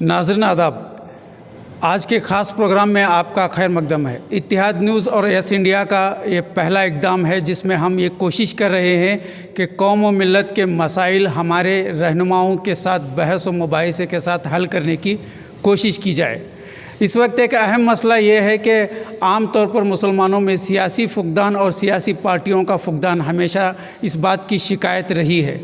नाज़रीन आदाब, आज के ख़ास प्रोग्राम में आपका खैर मकदम है। इत्तेहाद न्यूज़ और यस इंडिया का ये पहला इक़दाम है जिसमें हम ये कोशिश कर रहे हैं कि कौम और मिल्लत के मसाइल हमारे रहनुमाओं के साथ बहस व मुबाहिसे के साथ हल करने की कोशिश की जाए। इस वक्त एक अहम मसला ये है कि आम तौर पर मुसलमानों में सियासी फुक़दान और सियासी पार्टियों का फुक़दान हमेशा इस बात की शिकायत रही है।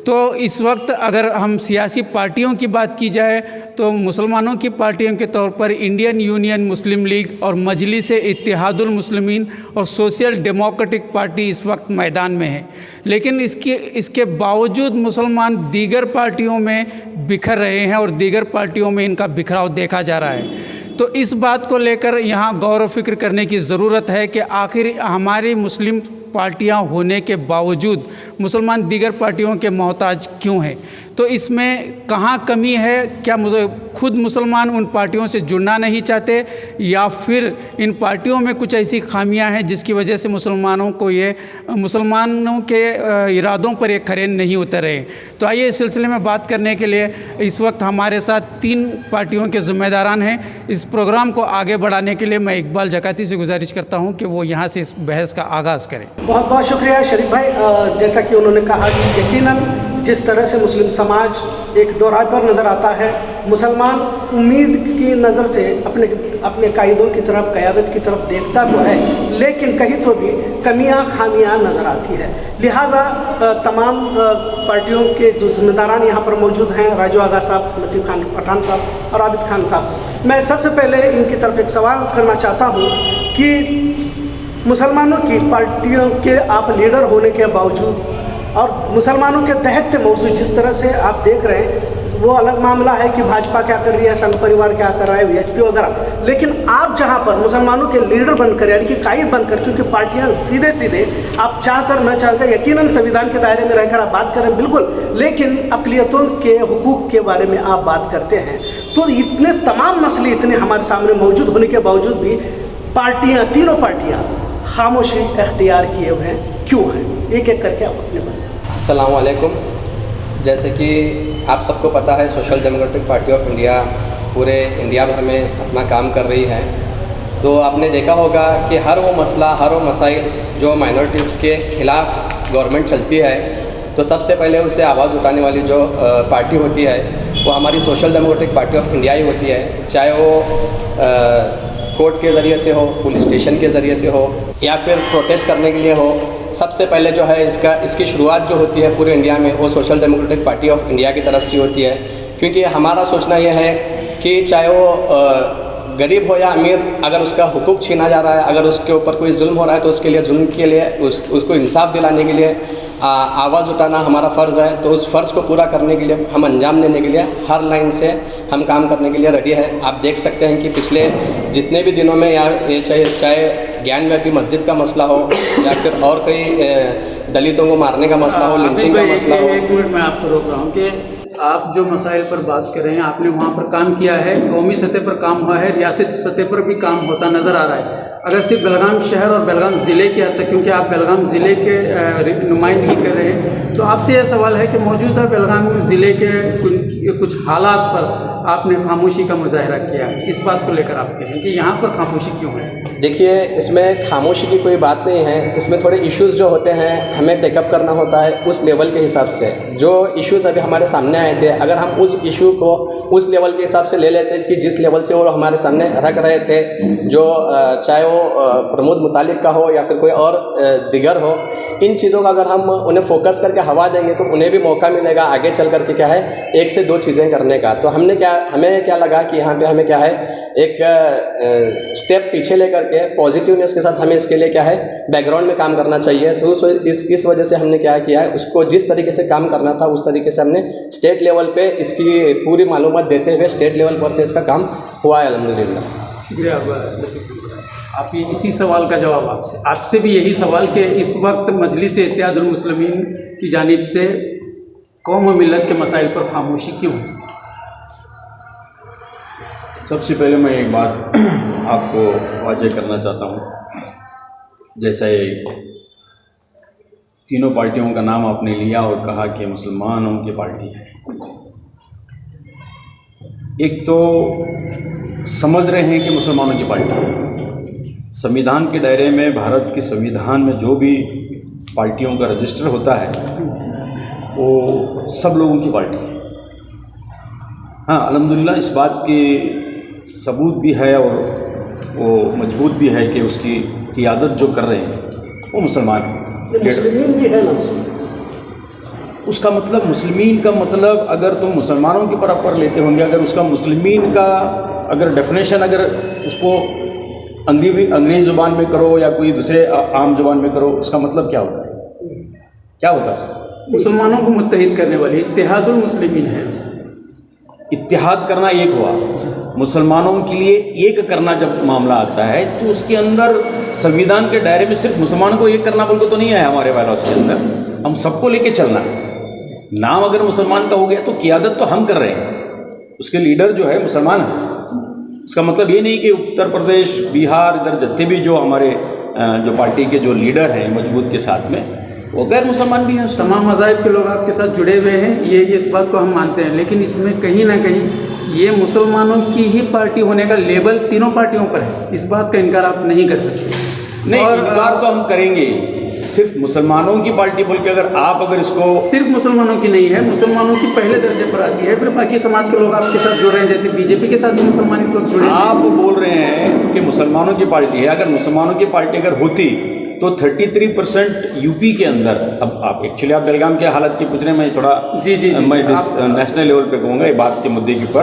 तो इस वक्त अगर हम सियासी पार्टियों की बात की जाए तो मुसलमानों की पार्टियों के तौर पर इंडियन यूनियन मुस्लिम लीग और मजलिस-ए-इत्तेहादुल मुस्लिमीन और सोशल डेमोक्रेटिक पार्टी इस वक्त मैदान में है। लेकिन इसके बावजूद मुसलमान दीगर पार्टियों में बिखर रहे हैं और दीगर पार्टियों में इनका बिखराव देखा जा रहा है। तो इस बात को लेकर यहाँ गौर व फिक्र करने की ज़रूरत है कि आखिर हमारी मुस्लिम पार्टियां होने के बावजूद मुसलमान दीगर पार्टियों के मोहताज क्यों हैं। तो इसमें कहाँ कमी है? क्या खुद मुसलमान उन पार्टियों से जुड़ना नहीं चाहते या फिर इन पार्टियों में कुछ ऐसी खामियां हैं जिसकी वजह से मुसलमानों के इरादों पर ये खरे नहीं उतर रहे। तो आइए इस सिलसिले में बात करने के लिए इस वक्त हमारे साथ 3 पार्टियों के ज़िम्मेदारान हैं। इस प्रोग्राम को आगे बढ़ाने के लिए मैं इकबाल जकाती से गुजारिश करता हूँ कि वो यहाँ से इस बहस का आगाज़ करें। बहुत बहुत शुक्रिया शरीफ भाई। जैसा कि उन्होंने कहा कि यकीनन जिस तरह से मुस्लिम समाज एक दौराहे पर नज़र आता है, मुसलमान उम्मीद की नज़र से अपने कायदों की तरफ, क़यादत की तरफ देखता तो है, लेकिन कहीं तो भी कमियां खामियां नज़र आती है। लिहाजा तमाम पार्टियों के जो ज़िम्मेदारान यहाँ पर मौजूद हैं, राजू आगा साहब, लतीफ़ खान पठान साहब और आबिद खान साहब, मैं सबसे पहले इनकी तरफ एक सवाल करना चाहता हूँ कि मुसलमानों की पार्टियों के आप लीडर होने के बावजूद और मुसलमानों के दहकते मौजूद जिस तरह से आप देख रहे हैं, वो अलग मामला है कि भाजपा क्या कर रही है, संघ परिवार क्या कर रहा है, वीएचपी वगैरह, लेकिन आप जहां पर मुसलमानों के लीडर बनकर यानी कि कायद बनकर, क्योंकि पार्टियां सीधे सीधे आप चाहकर न चाहकर यकीनन संविधान के दायरे में रहकर आप बात करें बिल्कुल, लेकिन अक़लियतों के हुकूक के बारे में आप बात करते हैं। तो इतने तमाम मसले इतने हमारे सामने मौजूद होने के बावजूद भी पार्टियाँ, तीनों पार्टियाँ खामोशी अख्तियार किए हुए हैं, क्यों हैं? एक एक करके आप अपने बारे। अस्सलाम वालेकुम। जैसे कि आप सबको पता है, social Democratic Party of India पूरे इंडिया भर में अपना काम कर रही है। तो आपने देखा होगा कि हर वो मसला, हर वो मसाइल जो माइनॉरिटीज़ के ख़िलाफ़ गवर्नमेंट चलती है, तो सबसे पहले उससे आवाज़ उठाने वाली जो पार्टी होती है वो हमारी Social Democratic Party of India ही होती है। चाहे वो कोर्ट के ज़रिए से हो, पुलिस स्टेशन के ज़रिए से हो या फिर प्रोटेस्ट करने के लिए हो, सबसे पहले जो है इसकी शुरुआत जो होती है पूरे इंडिया में वो social Democratic Party of India की तरफ से होती है। क्योंकि हमारा सोचना यह है कि चाहे वो गरीब हो या अमीर, अगर उसका हुकूक छीना जा रहा है, अगर उसके ऊपर कोई जुल्म हो रहा है तो उसके लिए जुल्म के लिए उसको इंसाफ दिलाने के लिए आवाज़ उठाना हमारा फ़र्ज़ है। तो उस फ़र्ज़ को पूरा करने के लिए, हम अंजाम देने के लिए हर लाइन से हम काम करने के लिए रेडी है। आप देख सकते हैं कि पिछले जितने भी दिनों में ये चाहे ज्ञानव्यापी मस्जिद का मसला हो या फिर और कोई दलितों को मारने का मसला हो, लिंचिंग का मसला हो। एक मिनट में आपको रोक रहा हूँ कि आप जो मसाइल पर बात कर रहे हैं, आपने वहाँ पर काम किया है, कौमी सतह पर काम हुआ है, रियासती सतह पर भी काम होता नज़र आ रहा है। अगर सिर्फ बेलगाम शहर और बेलगाम ज़िले के हद तक, क्योंकि आप बेलगाम ज़िले के नुमाइंदगी कर रहे हैं, तो आपसे यह सवाल है कि मौजूदा बेलगाम ज़िले के कुछ हालात पर आपने खामोशी का मुजाहरा किया है। इस बात को लेकर आप कहें कि यहाँ पर खामोशी क्यों है? देखिए, इसमें खामोशी की कोई बात नहीं है। इसमें थोड़े इश्यूज़ जो होते हैं हमें टेकअप करना होता है उस लेवल के हिसाब से। जो इश्यूज़ अभी हमारे सामने आए थे, अगर हम उस इशू को उस लेवल के हिसाब से ले लेते कि जिस लेवल से वो हमारे सामने रख रहे थे, जो चाहे वो प्रमोद मुतालिक का हो या फिर कोई और दिगर हो, इन चीज़ों का अगर हम उन्हें फोकस करके हवा देंगे तो उन्हें भी मौका मिलेगा आगे चल करके क्या है 1 से 2 चीज़ें करने का। तो हमें क्या लगा कि यहाँ पे हमें क्या है एक स्टेप पीछे लेकर के पॉजिटिवनेस के साथ हमें इसके लिए क्या है बैकग्राउंड में काम करना चाहिए। तो इस वजह से हमने क्या किया है, उसको जिस तरीके से काम करना था उस तरीके से हमने स्टेट लेवल पे इसकी पूरी मालूमात देते हुए स्टेट लेवल पर से इसका काम हुआ है अल्हम्दुलिल्लाह। शुक्रिया लतीफ़। आप इसी सवाल का जवाब आपसे भी यही सवाल कि इस वक्त मजलिस-ए-इत्तेहादुल मुस्लिमीन की जानिब से कौम व मिल्लत के मसाइल पर खामोशी क्यों है? सबसे पहले मैं एक बात आपको वाज़ेह करना चाहता हूँ। जैसे तीनों पार्टियों का नाम आपने लिया और कहा कि मुसलमानों की पार्टी है, एक तो समझ रहे हैं कि मुसलमानों की पार्टी है। संविधान के दायरे में, भारत के संविधान में जो भी पार्टियों का रजिस्टर होता है वो सब लोगों की पार्टी है। हाँ, अल्हम्दुलिल्लाह इस बात की सबूत भी है और वो मजबूत भी है कि उसकी क़ियादत जो कर रहे हैं वो मुसलमान हैं। मुस्लिमीन भी है ना उसमें। उसका मतलब, मुस्लिमीन का मतलब अगर तुम मुसलमानों के बराबर लेते होंगे, अगर उसका मुस्लिमीन का अगर डेफिनेशन अगर उसको अंग्रेज़ी ज़ुबान में करो या कोई दूसरे आम ज़ुबान में करो, उसका मतलब क्या होता है? क्या होता है उसका? मुसलमानों को मुत्तहिद करने वाली इत्तेहादुल मुस्लिमीन है। इत्तेहाद करना एक हुआ, मुसलमानों के लिए एक करना जब मामला आता है तो उसके अंदर संविधान के दायरे में सिर्फ मुसलमानों को एक करना बोल को तो नहीं है हमारे वालों के अंदर, हम सबको लेके चलना है। नाम अगर मुसलमान का हो गया तो क़ियादत तो हम कर रहे हैं, उसके लीडर जो है मुसलमान है। उसका मतलब ये नहीं कि उत्तर प्रदेश, बिहार, इधर जितने भी जो हमारे जो पार्टी के जो लीडर हैं मजबूत के साथ में, वो गैर मुसलमान भी हैं। तमाम मज़ाहिब के लोग आपके साथ जुड़े हुए हैं, ये इस बात को हम मानते हैं, लेकिन इसमें कहीं ना कहीं ये मुसलमानों की ही पार्टी होने का लेबल तीनों पार्टियों पर है। इस बात का इनकार आप नहीं कर सकते। नहीं, इनकार तो हम करेंगे। सिर्फ मुसलमानों की पार्टी बोल के अगर इसको सिर्फ मुसलमानों की नहीं है, मुसलमानों की पहले दर्जे पर आती है, फिर बाकी समाज के लोग आपके साथ जुड़ रहे हैं। जैसे बीजेपी के साथ भी मुसलमान इस वक्त जुड़े हैं। आप बोल रहे हैं कि मुसलमानों की पार्टी है, अगर मुसलमानों की पार्टी अगर होती तो 33% यूपी के अंदर, अब आप एक्चुअली आप बेलगाम के हालत की पूछ रहे हैं, मैं थोड़ा मैं नेशनल लेवल पे कहूँगा ये बात के मुद्दे के ऊपर।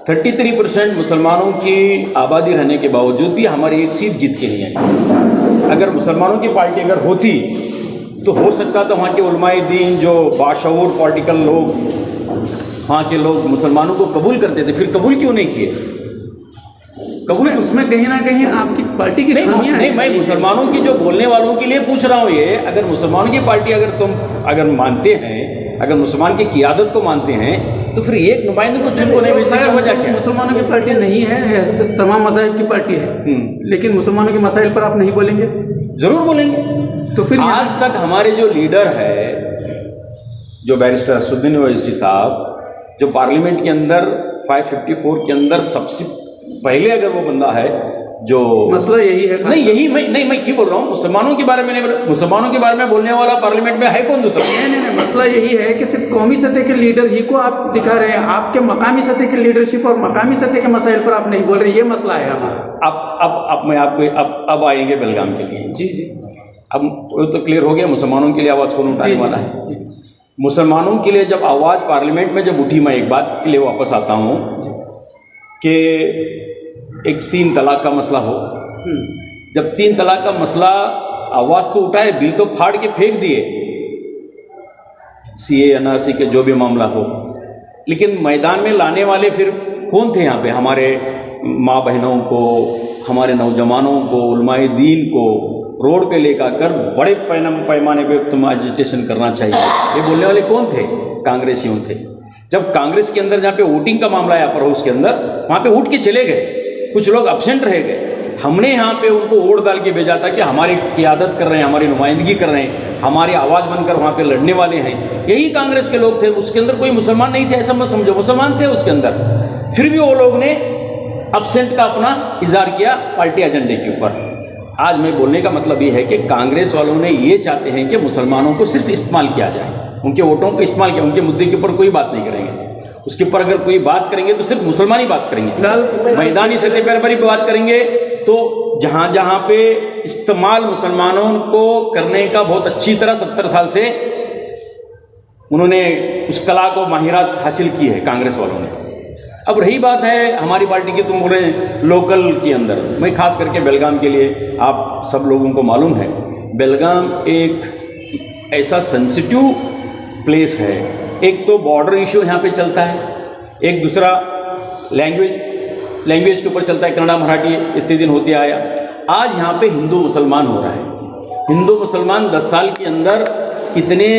33% मुसलमानों की आबादी रहने के बावजूद भी हमारी एक सीट जीत के नहीं आई। अगर मुसलमानों की पार्टी अगर होती तो हो सकता था वहाँ के उलमाए दीन, जो बाशऊर पॉलिटिकल लोग, वहाँ के लोग मुसलमानों को कबूल करते थे, फिर कबूल क्यों नहीं किए? कबूल उसमें कहीं ना कहीं आपकी पार्टी की खामियां नहीं, मैं मुसलमानों की जो बोलने वालों के लिए पूछ रहा हूँ ये, अगर मुसलमानों की पार्टी अगर तुम अगर मानते हैं, अगर मुसलमान की क़ियादत को मानते हैं, तो फिर एक नुमाइंदे को चुन को नहीं भेजने का वजह क्या? मुसलमानों की पार्टी नहीं है, तमाम मज़ाहिब की पार्टी है, लेकिन मुसलमानों के मसाइल पर आप नहीं बोलेंगे। ज़रूर बोलेंगे। तो फिर आज तक हमारे जो लीडर है, जो बैरिस्टर असदुद्दीन ओवैसी साहब, जो पार्लियामेंट के अंदर 554 के अंदर सबसे पहले अगर वो बंदा है जो मसला यही है। नहीं, यही मैं क्यों बोल रहा हूँ, मुसलमानों के बारे में नहीं, मुसलमानों के बारे में बोलने वाला पार्लियामेंट में है कौन दूसरा? नहीं, मसला यही है कि सिर्फ कौमी सतह के लीडर ही को आप दिखा रहे हैं, आपके मकामी सतह की लीडरशिप और मकामी सतह के मसाइल पर आप नहीं बोल रहे। ये मसला है हमारा। अब मैं आपको अब आएंगे बेलगाम के लिए। जी, अब वो तो क्लियर हो गया, मुसलमानों के लिए आवाज़ कौन उठाने वाला है? मुसलमानों के लिए जब आवाज़ पार्लियामेंट में जब उठी, मैं एक बात के लिए वापस आता हूँ कि एक 3 तलाक का मसला हो, जब 3 तलाक का मसला आवाज़ तो उठाए, बिल तो फाड़ के फेंक दिए, CA NRC के जो भी मामला हो, लेकिन मैदान में लाने वाले फिर कौन थे यहाँ पे? हमारे माँ बहनों को, हमारे नौजवानों को, उलमाए दीन को रोड पे लेकर कर बड़े पैमाने पे तुम एजिटेशन करना चाहिए, ये बोलने वाले कौन थे? कांग्रेसियों थे। जब कांग्रेस के अंदर जहाँ पे वोटिंग का मामला आया पर उसके अंदर, वहाँ पे उठ के चले गए, कुछ लोग अब्सेंट रह गए। हमने यहाँ पे उनको वोट डाल के भेजा था कि हमारी क़ियादत कर रहे हैं, हमारी नुमाइंदगी कर रहे हैं, हमारी आवाज़ बनकर वहाँ पे लड़ने वाले हैं। यही कांग्रेस के लोग थे, उसके अंदर कोई मुसलमान नहीं थे, ऐसा मत समझो, मुसलमान थे उसके अंदर। फिर भी वो लोग ने अब्सेंट का अपना इजहार किया पार्टी एजेंडे के ऊपर। आज मैं बोलने का मतलब ये है कि कांग्रेस वालों ने ये चाहते हैं कि मुसलमानों को सिर्फ इस्तेमाल किया जाए, उनके वोटों को इस्तेमाल किया, उनके मुद्दे के ऊपर कोई बात नहीं करेंगे। उसके ऊपर अगर कोई बात करेंगे तो सिर्फ मुसलमान ही बात करेंगे, मैदानी सतह पर ही बात करेंगे। तो जहाँ जहाँ पे इस्तेमाल मुसलमानों को करने का बहुत अच्छी तरह 70 साल से उन्होंने उस कला को माहिरात हासिल की है कांग्रेस वालों ने। अब रही बात है हमारी पार्टी की, तुम बोल रहे हैं लोकल के अंदर, मैं खास करके बेलगाम के लिए, आप सब लोगों को मालूम है बेलगाम एक ऐसा सेंसिटिव प्लेस है। एक तो बॉर्डर इशू यहाँ पे चलता है, एक दूसरा लैंग्वेज के ऊपर चलता है, कन्नड़ा मराठी इतने दिन होते आया। आज यहाँ पे हिंदू मुसलमान हो रहा है। हिंदू मुसलमान 10 साल के अंदर इतने,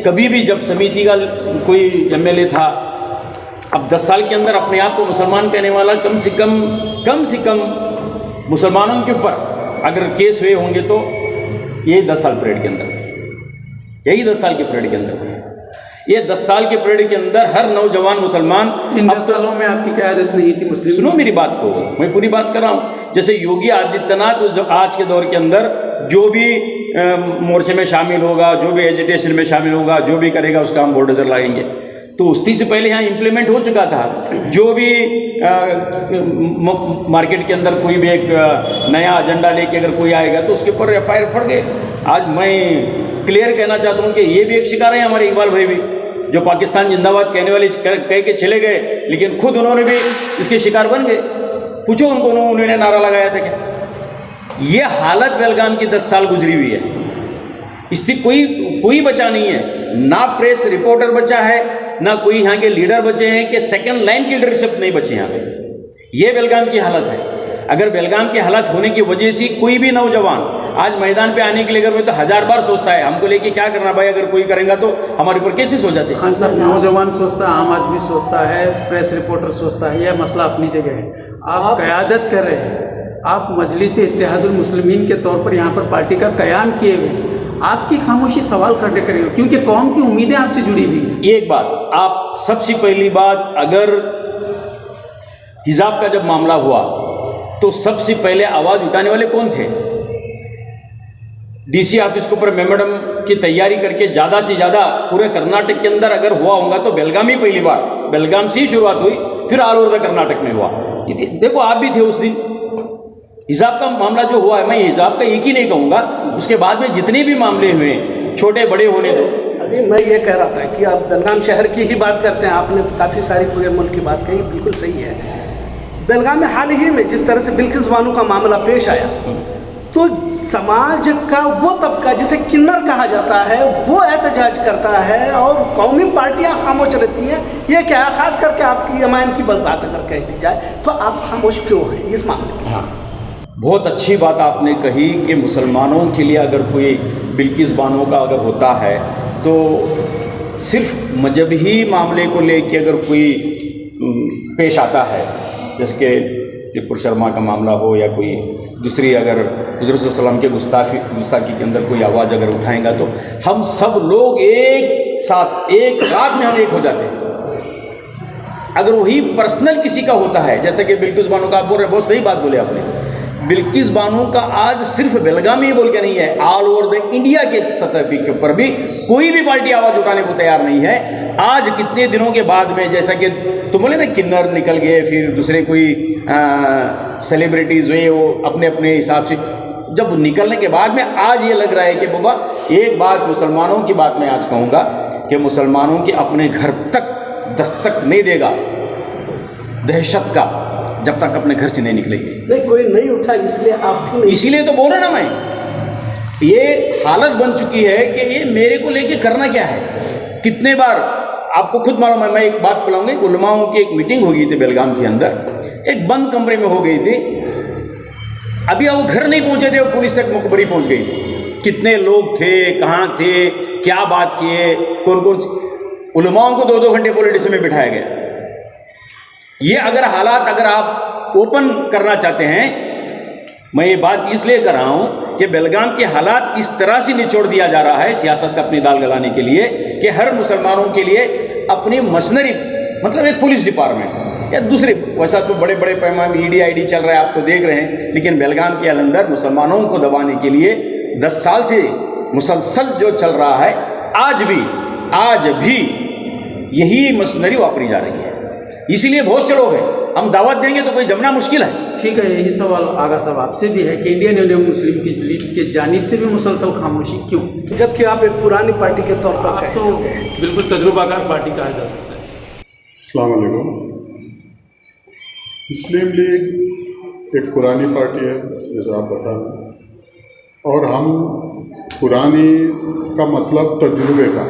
कभी भी जब समिति का कोई MLA था, अब 10 साल के अंदर अपने आप को मुसलमान कहने वाला कम से कम मुसलमानों के ऊपर अगर केस हुए होंगे तो यही 10 साल पीरियड के अंदर, यही 10 साल के पीरियड के अंदर। ये 10 साल के पीरियड के अंदर हर नौजवान मुसलमान इन 10 सालों में आपकी क़यादत नहीं थी मुस्लिम? सुनो मेरी बात को, मैं पूरी बात कर रहा हूँ। जैसे योगी आदित्यनाथ आज के दौर के अंदर जो भी मोर्चे में शामिल होगा, जो भी एजिटेशन में शामिल होगा, जो भी करेगा उसका हम बुलडोजर लगाएंगे, तो उसी से पहले यहाँ इम्प्लीमेंट हो चुका था। जो भी मार्केट के अंदर कोई भी एक नया एजेंडा लेके अगर कोई आएगा तो उसके ऊपर FIR फट गए। आज मैं क्लियर कहना चाहता हूँ कि ये भी एक शिकार है हमारे इकबाल भाई भी, जो पाकिस्तान जिंदाबाद कहने वाले कह के चले गए, लेकिन खुद उन्होंने भी इसके शिकार बन गए। पूछो उनको, उन्होंने नारा लगाया था क्या? ये हालत बेलगाम की 10 साल गुजरी हुई है। इससे कोई बचा नहीं है, ना प्रेस रिपोर्टर बचा है, ना कोई यहाँ के लीडर बचे हैं, कि सेकंड लाइन की लीडरशिप नहीं बची यहाँ पे। ये बेलगाम की हालत है। अगर बेलगाम की हालत होने की वजह से कोई भी नौजवान आज मैदान पे आने के लिए, अगर मैं तो 1000 बार सोचता है हमको लेके क्या करना भाई, अगर कोई करेगा तो हमारे ऊपर केसेस हो जाते हैं। खान साहब, नौजवान सोचता है, आम आदमी सोचता है, प्रेस रिपोर्टर सोचता है, यह मसला अपनी जगह है। आप क़यादत कर रहे हैं, आप मजलिस-ए-इत्तेहादुल मुस्लिमीन के तौर पर यहाँ पर पार्टी का क़याम किए हुए, आपकी खामोशी सवाल करने करेगी, क्योंकि कौम की उम्मीदें आपसे जुड़ी हुई हैं। एक बात, आप सबसे पहली बात, अगर हिजाब का जब मामला हुआ तो सबसे पहले आवाज़ उठाने वाले कौन थे? DC ऑफिस के ऊपर मेमोरेंडम की तैयारी करके ज़्यादा से ज़्यादा पूरे कर्नाटक के अंदर अगर हुआ होगा तो बेलगाम ही पहली बार, बेलगाम से ही शुरुआत हुई, फिर ऑल ओवर द कर्नाटक में हुआ। देखो आप भी थे उस दिन। हिजाब का मामला जो हुआ है, मैं हिजाब का एक ही नहीं कहूँगा, उसके बाद में जितने भी मामले हुए छोटे बड़े होने दो। अभी मैं ये कह रहा था कि आप बेलगाम शहर की ही बात करते हैं, आपने काफ़ी सारी पूरे मुल्क की बात कही, बिल्कुल सही है। बेलगाम में हाल ही में जिस तरह से बिल्किस बानो का मामला पेश आया, तो समाज का वो तबका जिसे किन्नर कहा जाता है वो एहतजाज करता है और कौमी पार्टियां खामोश रहती हैं। ये क्या है, खास करके आपकी अमायन की बात अगर कह दी जाए तो आप खामोश क्यों हैं इस मामले में? हाँ, बहुत अच्छी बात आपने कही कि मुसलमानों के लिए अगर कोई बिल्किस बानो का अगर होता है तो सिर्फ मजहबी मामले को लेके अगर कोई पेश आता है, जैसे कि टिप्पू शर्मा का मामला हो या कोई दूसरी, अगर हुज़ूर सल्लम के गुस्ताखी के अंदर कोई आवाज़ अगर उठाएगा तो हम सब लोग एक साथ एक रात में हम एक हो जाते हैं। अगर वही पर्सनल किसी का होता है, जैसे कि बिल्किस बानो का आप बोल रहे हैं, बहुत सही बात बोले आपने। बिल्किस बानो का आज सिर्फ बेलगाम ही बोल के नहीं है, ऑल ओवर द इंडिया के सतह के ऊपर भी कोई भी पार्टी आवाज़ उठाने को तैयार नहीं है। आज कितने दिनों के बाद में, जैसा कि तुम बोले ना किन्नर निकल गए, फिर दूसरे कोई सेलिब्रिटीज़ हुए, वो अपने अपने हिसाब से जब निकलने के बाद में आज ये लग रहा है कि बाबा एक बात मुसलमानों की बात मैं आज कहूँगा कि मुसलमानों के अपने घर तक दस्तक नहीं देगा दहशत का जब तक अपने घर से नहीं निकलेंगे। नहीं, कोई नहीं उठा, इसलिए आप इसीलिए तो बोल रहा ना मैं, ये हालत बन चुकी है कि ये मेरे को लेके करना क्या है। कितने बार आपको खुद मालूम है, मैं एक बात बुलाऊंगी, उलमाओं की एक मीटिंग हो गई थी बेलगाम के अंदर, एक बंद कमरे में हो गई थी। अभी वो घर नहीं पहुंचे थे, वो पुलिस तक मुखबरी पहुंच गई थी। कितने लोग थे, कहाँ थे, क्या बात किए, कौन कौन, उलमाओं को 2-2 घंटे पुलिस स्टेशन में बिठाया गया। ये अगर हालात अगर आप ओपन करना चाहते हैं, मैं ये बात इसलिए कर रहा हूँ कि बेलगाम के हालात इस तरह से निचोड़ दिया जा रहा है सियासत का अपनी दाल गलाने के लिए कि हर मुसलमानों के लिए अपनी मशीनरी, मतलब एक पुलिस डिपार्टमेंट या दूसरे, वैसा तो बड़े बड़े पैमाने ED ID चल रहा है, आप तो देख रहे हैं, लेकिन बेलगाम के अंदर मुसलमानों को दबाने के लिए 10 साल से मुसलसल जो चल रहा है, आज भी यही मशीनरी वापरी जा रही है। इसीलिए बहुत से लोग हैं, हम दावत देंगे तो कोई जमना मुश्किल है। ठीक है, यही सवाल आगा साहब आपसे भी है कि इंडियन यूनियन मुस्लिम की लीग के जानिब से भी मुसलसल खामोशी क्यों, जबकि आप एक पुरानी पार्टी के तौर पर आप तो बिल्कुल तजुर्बाकार पार्टी कहा जा सकता है। अस्सलाम वालेकुम। मुस्लिम लीग एक पुरानी पार्टी है जैसे आप बता रहे हैं, और हम पुरानी का मतलब तजुर्बे का,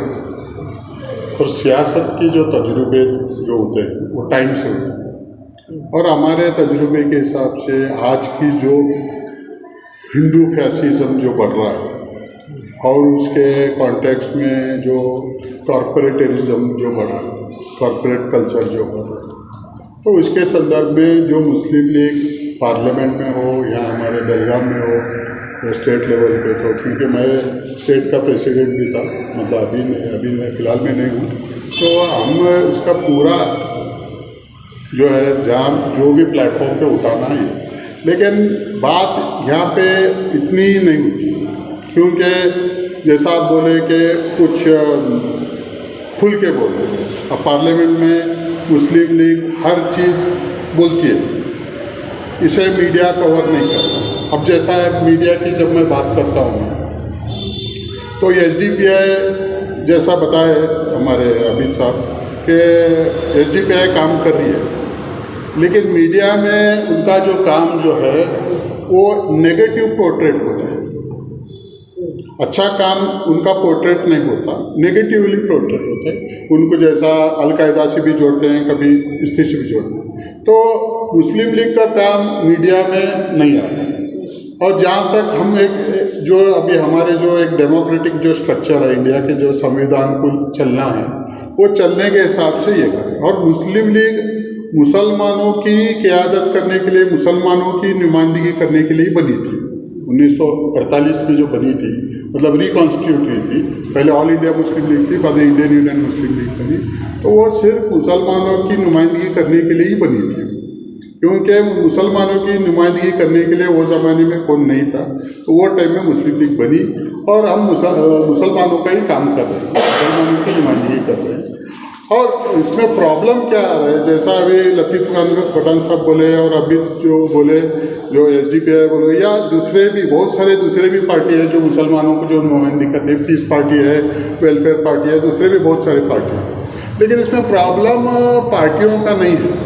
और सियासत की जो तजुर्बे जो होते हैं वो टाइम से होते हैं, और हमारे तजुर्बे के हिसाब से आज की जो हिंदू फैसिज्म जो बढ़ रहा है और उसके कॉन्टेक्स्ट में जो कॉरपोरेटिज्म जो बढ़ रहा है, कॉरपोरेट कल्चर जो बढ़ रहा है, तो इसके संदर्भ में जो मुस्लिम लीग पार्लियामेंट में हो या हमारे बेलगाम में हो या स्टेट लेवल पे, तो क्योंकि मैं स्टेट का प्रेसिडेंट भी था, मतलब अभी मैं फ़िलहाल में नहीं हूँ, तो हम उसका पूरा जो है जहाँ जो भी प्लेटफॉर्म पे उतारना है, लेकिन बात यहाँ पे इतनी नहीं होती, क्योंकि जैसा आप बोले कि कुछ खुल के बोल रहे हैं। अब पार्लियामेंट में मुस्लिम लीग हर चीज़ बोलती है, इसे मीडिया कवर नहीं करता। अब जैसा है मीडिया की जब मैं बात करता हूँ तो SDPI जैसा बताए हमारे अमित साहब कि SDPI काम कर रही है, लेकिन मीडिया में उनका जो काम जो है वो नेगेटिव पोर्ट्रेट होता है। अच्छा काम उनका पोर्ट्रेट नहीं होता, नेगेटिवली पोर्ट्रेट होता है। उनको जैसा अलकायदा से भी जोड़ते हैं, कभी इस्ती से भी जोड़ते हैं, तो मुस्लिम लीग का काम मीडिया में नहीं आता। और जहाँ तक हम एक जो अभी हमारे जो एक डेमोक्रेटिक जो स्ट्रक्चर है इंडिया के, जो संविधान को चलना है, वो चलने के हिसाब से ये करें। और मुस्लिम लीग मुसलमानों की क़यादत करने के लिए, मुसलमानों की नुमाइंदगी करने के लिए बनी थी। 1948 में जो बनी थी, मतलब रिकॉन्स्टिट्यूट हुई थी। पहले ऑल इंडिया मुस्लिम लीग थी, बाद में इंडियन यूनियन मुस्लिम लीग बनी, तो वो सिर्फ मुसलमानों की नुमाइंदगी करने के लिए ही बनी थी, क्योंकि मुसलमानों की नुमाइंदगी करने के लिए वो ज़माने में कौन नहीं था, तो वो टाइम में मुस्लिम लीग बनी और हम मुसलमानों का ही काम कर रहे हैं, मुसलमानों की नुमाइंदगी कर रहे हैं। और इसमें प्रॉब्लम क्या आ रहा है, जैसा अभी लतीफ़ पठान साहब बोले और अभी जो बोले, जो SDPI बोले, या दूसरे भी बहुत सारे दूसरे भी पार्टी है जो मुसलमानों को जो नुमाइंदगी करते हैं, पीस पार्टी है, वेलफेयर पार्टी है, दूसरे भी बहुत सारे पार्टी हैं। लेकिन इसमें प्रॉब्लम पार्टियों का नहीं है।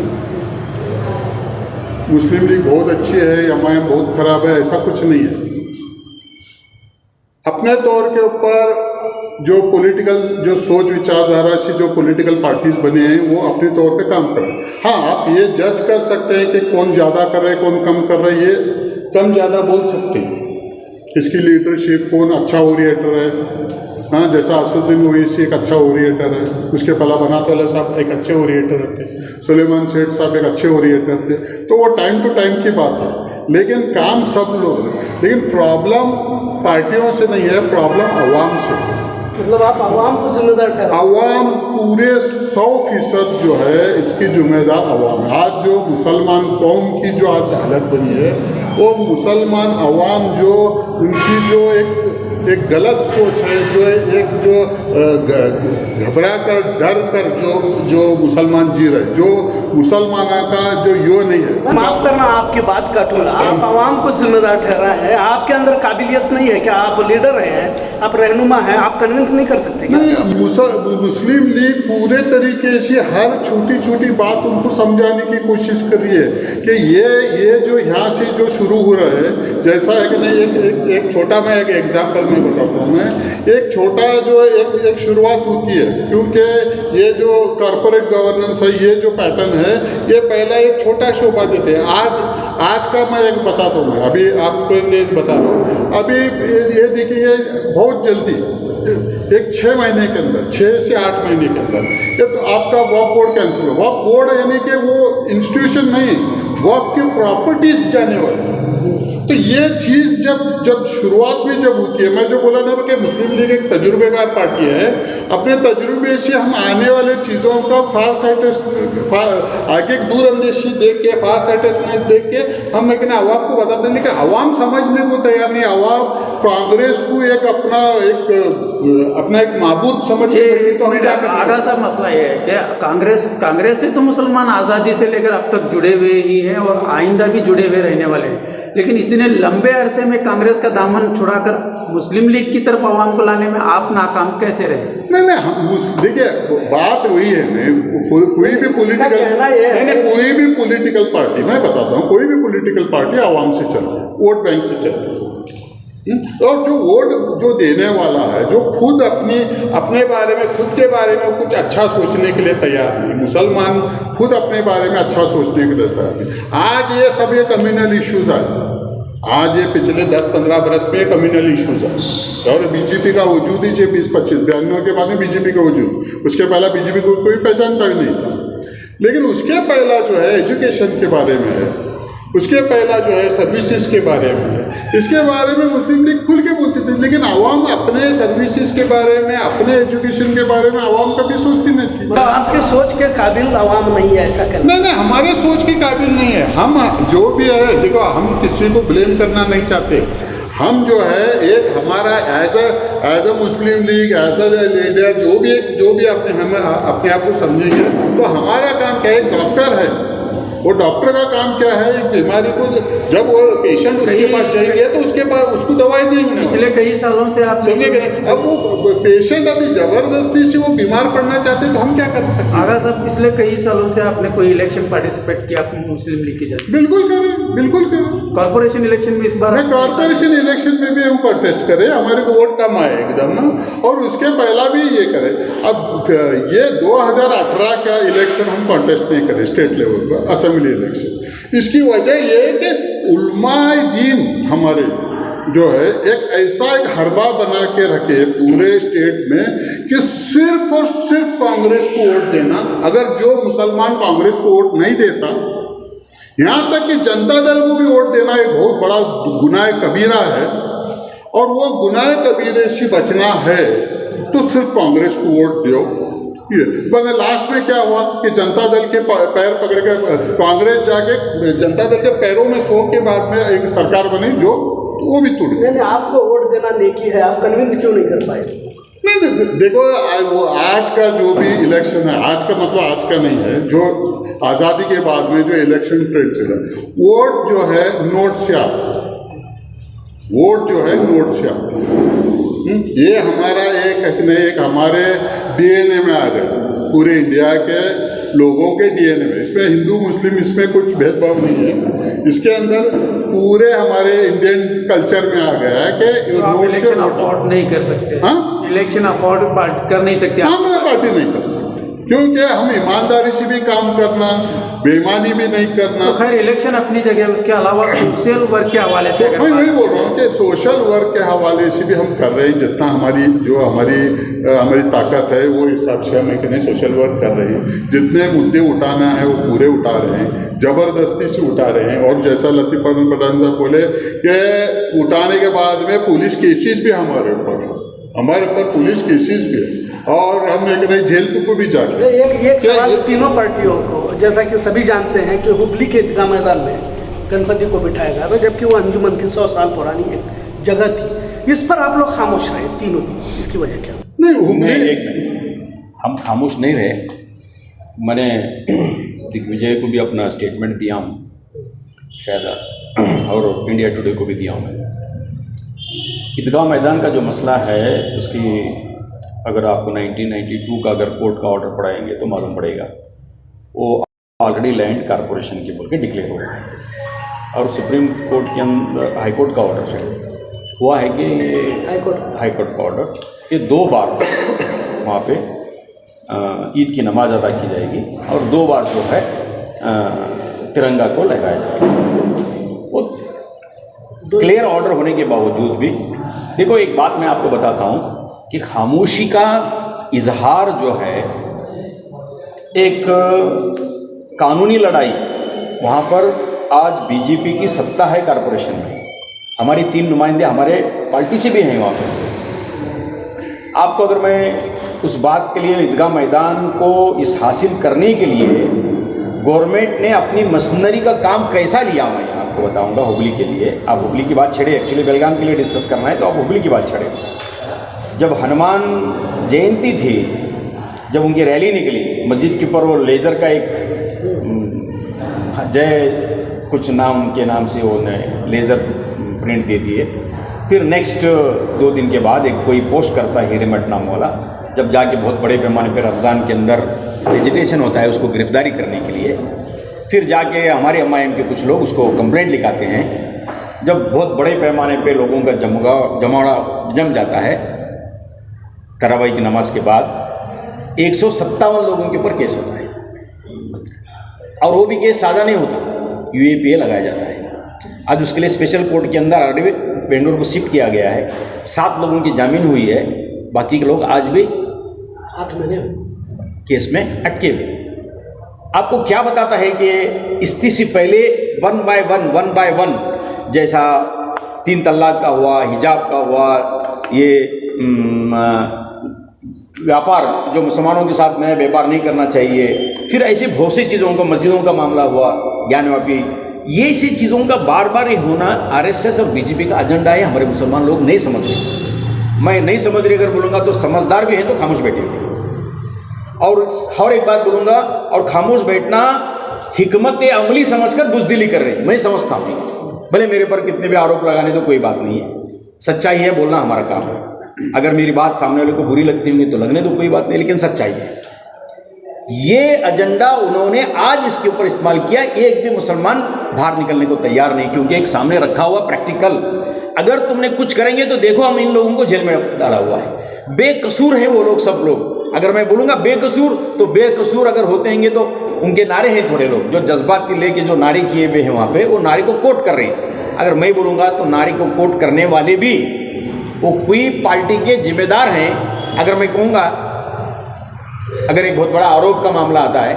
मुस्लिम लीग बहुत अच्छी है, MIM बहुत ख़राब है, ऐसा कुछ नहीं है। अपने तौर के ऊपर जो पॉलिटिकल जो सोच विचारधारा से जो पॉलिटिकल पार्टीज बने हैं, वो अपने तौर पे काम कर रहे हैं। हाँ, आप ये जज कर सकते हैं कि कौन ज़्यादा कर रहा है, कौन कम कर रहा है, ये कम ज़्यादा बोल सकते हैं। इसकी लीडरशिप, कौन अच्छा ओरिएटर है। हाँ, जैसा असुद्दीन ओवैसी एक अच्छा ओरिएटर है, उसके पहला बनात वाला साहब एक अच्छे ओरिएटर थे, सुलेमान सेठ साहब एक अच्छे ओरिएटर थे, तो वो टाइम टू टाइम की बात है। लेकिन काम सब लोग हैं, लेकिन प्रॉब्लम पार्टियों से नहीं है, प्रॉब्लम अवाम से है। मतलब आप आवाम को जिम्मेदार ठहराते हैं? अवाम पूरे 100% जो है इसकी जिम्मेदार अवाम है। आज जो मुसलमान कौम की जो आज हालत बनी है, वो मुसलमान अवाम जो उनकी जो एक गलत सोच है, जो एक जो घबरा कर डर कर जो मुसलमान जी रहे, जो मुसलमाना का जो यो नहीं है। माफ करना, आपकी बात काटूंगा। आप आवाम को जिम्मेदार ठहरा है, आपके अंदर काबिलियत नहीं है क्या? आप लीडर हैं, आप रहनुमा हैं, आप कन्विंस नहीं कर सकते क्या? मुस्लिम लीग पूरे तरीके से हर छोटी छोटी बात उनको समझाने की कोशिश कर रही है कि ये जो यहाँ से जो शुरू हो रहा है, जैसा है कि नहीं, एक छोटा मैं एक एग्जाम्पल में बताता हूँ। मैं एक छोटा जो एक शुरुआत होती है, क्योंकि ये जो कॉरपोरेट गवर्नेंस है, ये जो पैटर्न है, ये पहला एक छोटा शोभा देते हैं। आज का मैं एक बताता हूँ, अभी आपको एक बता रहा हूँ। अभी ये देखिए, बहुत जल्दी एक 6 महीने के अंदर, 6 से 8 महीने के अंदर ये तो आपका वक्फ बोर्ड कैंसिल हो। वक्फ बोर्ड यानी कि वो इंस्टीट्यूशन नहीं, वक्फ की प्रॉपर्टीज जाने वाली। तो ये चीज़ जब शुरुआत में जब होती है, मैं जो बोला ना कि मुस्लिम लीग एक तजुर्बेकार पार्टी है, अपने तजुर्बे से हम आने वाले चीज़ों का आगे दूरअंदेशी देख के, फार साइटेडनेस देख के हम लेकिन आवाम को बताते हैं, लेकिन आवाम समझने को तैयार नहीं। आवाम कांग्रेस को एक अपना एक माबूद समझ के, तो हम क्या करें? आगा सा मसला ये है कि कांग्रेस से तो मुसलमान आज़ादी से लेकर अब तक जुड़े हुए ही हैं और आइंदा भी जुड़े हुए रहने वाले हैं, लेकिन इतने लंबे अरसे में कांग्रेस का दामन छुड़ाकर मुस्लिम लीग की तरफ आवाम को लाने में आप नाकाम कैसे रहे? नहीं, हम देखिए, बात वही है। कोई भी पॉलिटिकल पार्टी, मैं बताता हूँ, कोई भी पॉलिटिकल पार्टी आवाम से चलती है, वोट बैंक से चलती है। और जो वोट जो देने वाला है, जो खुद अपने बारे में, खुद के बारे में कुछ अच्छा सोचने के लिए तैयार नहीं, मुसलमान खुद अपने बारे में अच्छा सोचने के लिए तैयार नहीं। आज ये सब ये कम्युनल इश्यूज आए, आज ये पिछले 10-15 बरस में कम्युनल इश्यूज आए, और बीजेपी का वजूद ही 20-25-92 के बाद में बीजेपी का वजूद, उसके पहला बीजेपी को कोई पहचानता भी नहीं था। लेकिन उसके पहला जो है एजुकेशन के बारे में है, उसके पहला जो है सर्विसेज के बारे में है। इसके बारे में मुस्लिम लीग खुल के बोलती थी, लेकिन आवाम अपने सर्विसेज के बारे में, अपने एजुकेशन के बारे में आवाम कभी सोचती नहीं थी। तो आपके सोच के काबिल आवाम नहीं है ऐसा करना? नहीं, हमारे सोच के काबिल नहीं है। हम जो भी है, देखो हम किसी को ब्लेम करना नहीं चाहते। हम जो है एक हमारा as a Muslim League, as a leader, जो भी हम अपने आप को समझेंगे, तो हमारा काम क्या है? एक डॉक्टर है, वो डॉक्टर का काम क्या है? एक बीमारी को जब वो पेशेंट उसके पास जाएंगे तो उसके पास उसको दवाई देंगे। पिछले कई सालों से आप समझे कि नहीं? अब वो पेशेंट अभी जबरदस्ती से वो बीमार पड़ना चाहते हैं तो हम क्या कर सकते हैं? आगा साहब, पिछले कई सालों से आपने कोई इलेक्शन पार्टिसिपेट किया मुस्लिम लीग की जाती? बिल्कुल करें, बिल्कुल करें। कॉर्पोरेशन इलेक्शन में इस बार कॉर्पोरेशन इलेक्शन में भी हम कॉन्टेस्ट करें, हमारे को वोट कम आए एकदम ना, और उसके पहला भी ये करें। अब ये 2018 का इलेक्शन हम कॉन्टेस्ट नहीं करें स्टेट लेवल पर, असेंबली इलेक्शन। इसकी वजह ये है कि उलमाए दीन हमारे जो है एक हरबा बना के रखे पूरे स्टेट में कि सिर्फ और सिर्फ कांग्रेस को वोट देना। अगर जो मुसलमान कांग्रेस को वोट नहीं देता, यहाँ तक कि जनता दल को भी वोट देना एक बहुत बड़ा गुनाह कबीरा है, और वो गुनाह कबीरे से बचना है तो सिर्फ कांग्रेस को वोट दो। ये लास्ट में क्या हुआ कि जनता दल के पैर पकड़ के कांग्रेस जाके जनता दल के पैरों में सो के बाद में एक सरकार बनी जो वो भी टूट गई। नहीं, आपको वोट देना नेकी है, आप कन्विंस क्यों नहीं कर पाए? नहीं, देखो वो आज का जो भी इलेक्शन है, आज का मतलब आज का नहीं है, जो आज़ादी के बाद में जो इलेक्शन ट्रेंड चला, वोट जो है नोट से आता है, वोट जो है नोट से आता है। ये हमारा एक हमारे डीएनए में आ गया, पूरे इंडिया के लोगों के डीएनए में। इसमें हिंदू मुस्लिम इसमें कुछ भेदभाव नहीं है, इसके अंदर पूरे हमारे इंडियन कल्चर में आ गया है कि नोट से अफोर्ड नहीं कर सकते। हाँ, इलेक्शन अफोर्ड कर नहीं सकते। हाँ, मेरा पार्टी नहीं कर सकती, क्योंकि हम ईमानदारी से भी काम करना, बेईमानी भी नहीं करना। तो खैर इलेक्शन अपनी जगह, उसके अलावा सोशल वर्क के हवाले से मैं वही बोल रहा हूँ कि सोशल वर्क के हवाले से भी हम कर रहे हैं, जितना हमारी ताकत है वो हिसाब से हम एक सोशल वर्क कर रहे हैं। जितने मुद्दे उठाना है वो पूरे उठा रहे हैं, ज़बरदस्ती से उठा रहे हैं। और जैसा लतीफ़ पठान साहब बोले कि उठाने के बाद में पुलिस केसेस भी हमारे ऊपर पुलिस केसेस भी है, और हम एक नई जेल को भी जाके एक सवाल तीनों पार्टियों को, जैसा कि सभी जानते हैं कि हुबली के ईदगाह मैदान में गणपति को बिठाया गया था, जबकि वो अंजुमन की 100 साल पुरानी एक जगह थी। इस पर आप लोग खामोश रहे तीनों, इसकी वजह क्या? नहीं, हम खामोश नहीं रहे। मैंने दिग्विजय को भी अपना स्टेटमेंट दिया हूँ शायद, और इंडिया टुडे को भी दिया हूँ। ईदगाह मैदान का जो मसला है उसकी अगर आपको 1992 का अगर कोर्ट का ऑर्डर पढ़ाएंगे तो मालूम पड़ेगा, वो ऑलरेडी लैंड कारपोरेशन के बोल के डिक्लेयर हो गया है। और सुप्रीम कोर्ट के अंदर हाई कोर्ट का ऑर्डर से हुआ है कि हाई कोर्ट का ऑर्डर कि 2 बार वहाँ पे ईद की नमाज अदा की जाएगी और 2 बार जो है तिरंगा को लहराया जाएगा। वो क्लियर ऑर्डर होने के बावजूद भी देखो, एक बात मैं आपको बताता हूँ कि खामोशी का इजहार जो है एक कानूनी लड़ाई, वहाँ पर आज बीजेपी की सत्ता है कारपोरेशन में, हमारी 3 नुमाइंदे हमारे पार्टी से भी हैं वहाँ पर। आपको अगर मैं उस बात के लिए ईदगाह मैदान को इस हासिल करने के लिए गवर्नमेंट ने अपनी मशीनरी का काम कैसा लिया, मैं आपको बताऊंगा हुबली के लिए। आप हुबली की बात छेड़े, एक्चुअली बेलगाम के लिए डिस्कस करना है तो आप हुबली की बात छेड़े। जब हनुमान जयंती थी, जब उनकी रैली निकली मस्जिद के ऊपर, वो लेज़र का एक जय कुछ नाम के नाम से उन्हें लेज़र प्रिंट दे दिए। फिर नेक्स्ट 2 दिन के बाद एक कोई पोस्ट करता है हिरेमठ नाम वाला, जब जाके बहुत बड़े पैमाने पर रमज़ान के अंदर वेजिटेशन होता है उसको गिरफ्तारी करने के लिए, फिर जाके हमारे एमआईएम के कुछ लोग उसको कंप्लेंट लिखाते हैं। जब बहुत बड़े पैमाने पे लोगों का जमावड़ा जम जाता है तरावी की नमाज के बाद, 157 लोगों के ऊपर केस होता है, और वो भी केस सादा नहीं होता, यूएपीए लगाया जाता है। आज उसके लिए स्पेशल कोर्ट के अंदर ऑलरेडी बेंगलुरु को शिफ्ट किया गया है, 7 लोगों की जामीन हुई है, बाकी के लोग आज भी 8 महीने केस में अटके हुए। आपको क्या बताता है कि स्थिति से पहले वन बाय वन जैसा 3 तलाक का हुआ, हिजाब का हुआ, ये व्यापार जो मुसलमानों के साथ में व्यापार नहीं करना चाहिए, फिर ऐसी बहुत सी चीज़ों का, मस्जिदों का मामला हुआ, ज्ञानव्यापी, ये ऐसी चीज़ों का बार बार ये होना आरएसएस और बीजेपी का एजेंडा है। हमारे मुसलमान लोग नहीं समझ रहे। मैं नहीं समझ रही अगर बोलूँगा तो समझदार भी हैं तो खामोश बैठे। और एक बात बोलूँगा, और खामोश बैठना हिकमत अमली समझकर बुज़दिली कर रही, मैं समझता हूँ। भले मेरे पर कितने भी आरोप लगाने तो कोई बात नहीं है, सच्चाई है, बोलना हमारा काम है। अगर मेरी बात सामने वाले को बुरी लगती होगी तो लगने तो कोई बात नहीं, लेकिन सच्चाई है। ये एजेंडा उन्होंने आज इसके ऊपर इस्तेमाल किया। एक भी मुसलमान बाहर निकलने को तैयार नहीं, क्योंकि एक सामने रखा हुआ प्रैक्टिकल, अगर तुमने कुछ करेंगे तो देखो हम इन लोगों को जेल में डाला हुआ है। बेकसूर है वो लोग, सब लोग। अगर मैं बोलूँगा बेकसूर, तो बेकसूर अगर होते हैं तो उनके नारे हैं थोड़े लोग जो जज्बात की लेके जो नारे किए हुए हैं वहाँ पे, वो नारे को कोट कर रहे हैं। अगर मैं बोलूँगा तो नारे को कोट करने वाले भी वो कोई पार्टी के जिम्मेदार हैं। अगर मैं कहूँगा, अगर एक बहुत बड़ा आरोप का मामला आता है,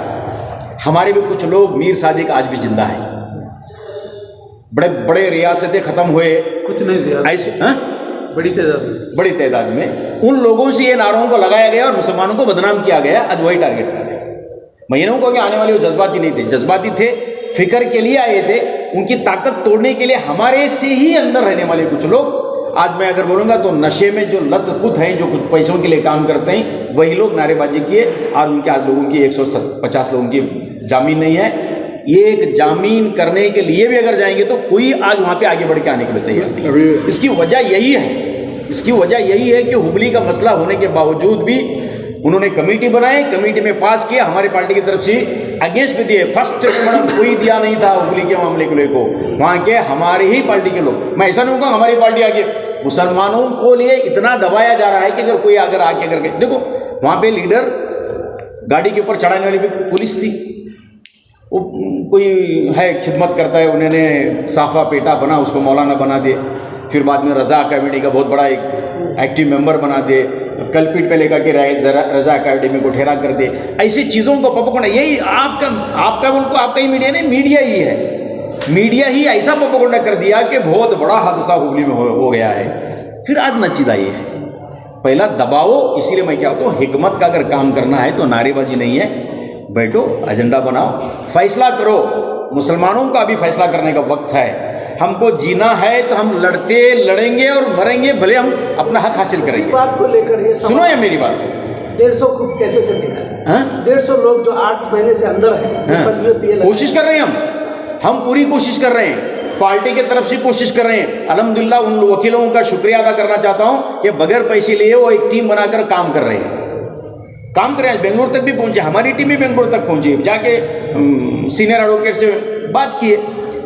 हमारे भी कुछ लोग, मीर सादिक आज भी जिंदा है, बड़े बड़े रियासतें ख़त्म हुए, कुछ नहीं ज्यादा, ऐसे बड़ी तादाद में उन लोगों से ये नारों को लगाया गया और मुसलमानों को बदनाम किया गया। आज वही टारगेट कर रहे हैं। मैं ये नहीं कहूँगा आने वाले वो जज्बाती नहीं थे, जज्बाती थे, फिक्र के लिए आए थे। उनकी ताकत तोड़ने के लिए हमारे से ही अंदर रहने वाले कुछ लोग, आज मैं अगर बोलूँगा तो नशे में जो लत-पुत हैं, जो कुछ पैसों के लिए काम करते हैं, वही लोग नारेबाजी किए। और उनके आज लोगों की 150 लोगों की जामीन नहीं है। एक जामीन करने के लिए भी अगर जाएंगे तो कोई आज वहाँ पे आगे बढ़ के आने के लिए तैयार नहीं। इसकी वजह यही है कि हुबली का मसला होने के बावजूद भी उन्होंने कमेटी बनाई, कमेटी में पास किया, हमारी पार्टी की तरफ से अगेंस्ट भी दिए। फर्स्ट कोई दिया नहीं था हुबली के मामले को लेकर, वहाँ के हमारे ही पार्टी के लोग। मैं ऐसा नहीं कहूँगा हमारी पार्टी आगे मुसलमानों को लिए इतना दबाया जा रहा है कि अगर कोई अगर आके अगर देखो, वहाँ पे लीडर गाड़ी के ऊपर चढ़ाने वाली भी पुलिस थी, वो कोई है खिदमत करता है, उन्होंने साफा पेटा बना, उसको मौलाना बना दिए। फिर बाद में रज़ा अकेडमी का बहुत बड़ा एक एक्टिव मेंबर बना दे, कलपीट पे लेकर के रज़ा अकेडमी को ठहरा कर दे। ऐसी चीज़ों को पपकोड़ा, यही आपका बोल को आपका ही मीडिया नहीं, मीडिया ही है। मीडिया ही ऐसा पपकोड़ा कर दिया कि बहुत बड़ा हादसा हुबली में हो गया है। फिर आज नचीदा ये है, पहला दबाओ। इसीलिए मैं क्या होता हूँ, हिकमत का अगर काम करना है तो नारेबाजी नहीं है, बैठो, एजेंडा बनाओ, फैसला करो। मुसलमानों का भी फैसला करने का वक्त है। हमको जीना है तो हम लड़ेंगे और मरेंगे, भले हम अपना हक हासिल करेंगे। बात को लेकर ये सुनो या मेरी बात, 150 ग्रुप कैसे फिर निकाले? 150 लोग जो 8 महीने से अंदर हैं, कोशिश कर रहे हैं हम पूरी कोशिश कर रहे हैं, पार्टी की तरफ से कोशिश कर रहे हैं। अल्हम्दुलिल्लाह उन वकीलों का शुक्रिया अदा करना चाहता हूं कि बगैर पैसे लिए वो एक टीम बनाकर काम कर रहे हैं, बेंगलोर तक भी पहुंचे, हमारी टीम भी बेंगलोर तक पहुंची, जाके सीनियर एडवोकेट से बात किए।